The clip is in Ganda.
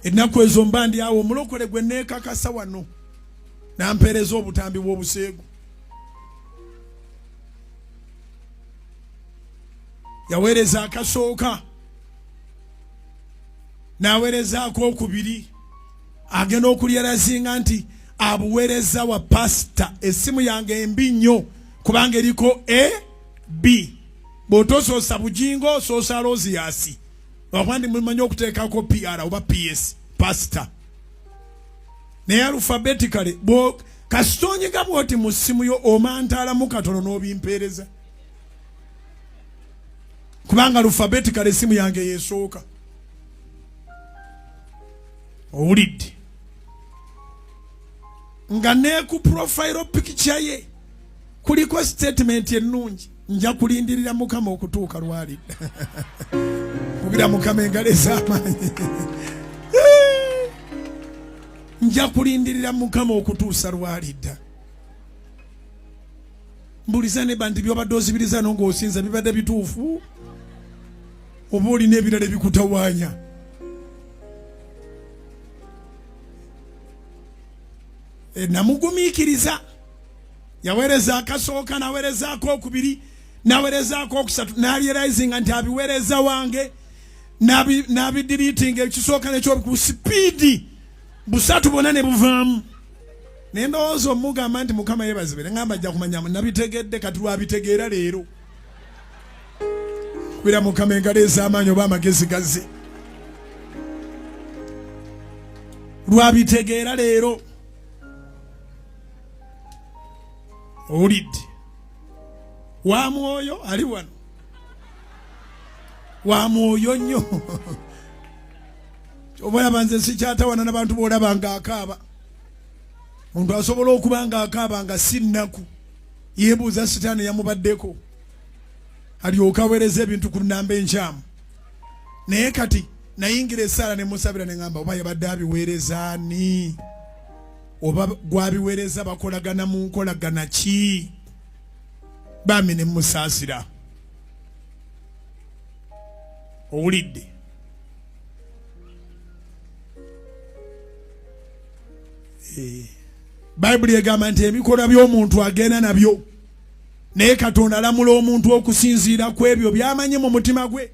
ennaku ezo mba ndi awo omulokole gwe neekakasa wano nampeereza obutambi bw'obuseegu. Yaweereza akasooka n'aweerezaako okubiri agenda okulyerazinga nti abuweereza wa pasita. Essimu yange embi nnyo kubanga eriko B. Bw'otosoosa Bujjingo osoosa Loziyasi. Wakwandi mumanyi okuteekako PR oba PS pasita. Naye alphabetically kasitonyiga bw'oti mu ssimu yo omantaalamu katono n'obimpeereza. Kubanga alphabetically essimu yange yeesooka. Owulidde? Nga ne ku profile picture ye kuliko statement ennungi. Nja kulindirira Mukama okutuuka lwalidda. Kubira Mukama engalo ez'amaanyi. Nja kulindirira Mukama okutuusa lwalidda. Mbuliza ne bandi byobadde ozibiriza ng'osinza bibadde bituufu oba olina ebirala ebikutawaanya. Namugumiikiriza. Yaweereza akasooka n'aweerezaako okubiri n'aweerezaako okusatu n'alyerayizinga nti abiweereza wange n'abidiriitinga ekisooka n'ekyo ku sipiidi busatu bwonna ne buvaamu. Ne ndowooza omugamba nti Mukama yeebazibire ngamba ajja kumanya nabitegedde kati lwabitegeera leero. Kubira Mukama engalo ez'amaanyi oba amagezi gazze. Lwabitegeera leero. Owulidde? Wa mwoyo ali wano. Wa mwoyo nnyo. Obalaba nze sikyatawana n'abantu b'olaba ng'akaaba. Omuntu asobola okuba ng'akaaba nga si nnaku. Yeebuuza sitaani yamubaddeko. Alyoka aweereza ebintu ku nnamba enkyamu. Naye kati nayingira essaala ne musabira ne ngamba oba yabadde abiweereza ani? Oba gwabiweereza bakolagana mu nkolagana ki? Bami ne musaasira. Owulidde? Bayibuli egamba nti ebikolwa by'omuntu agenda nabyo, naye Katonda alamula omuntu okusinziira ku ebyo by'amanye mu mutima gwe.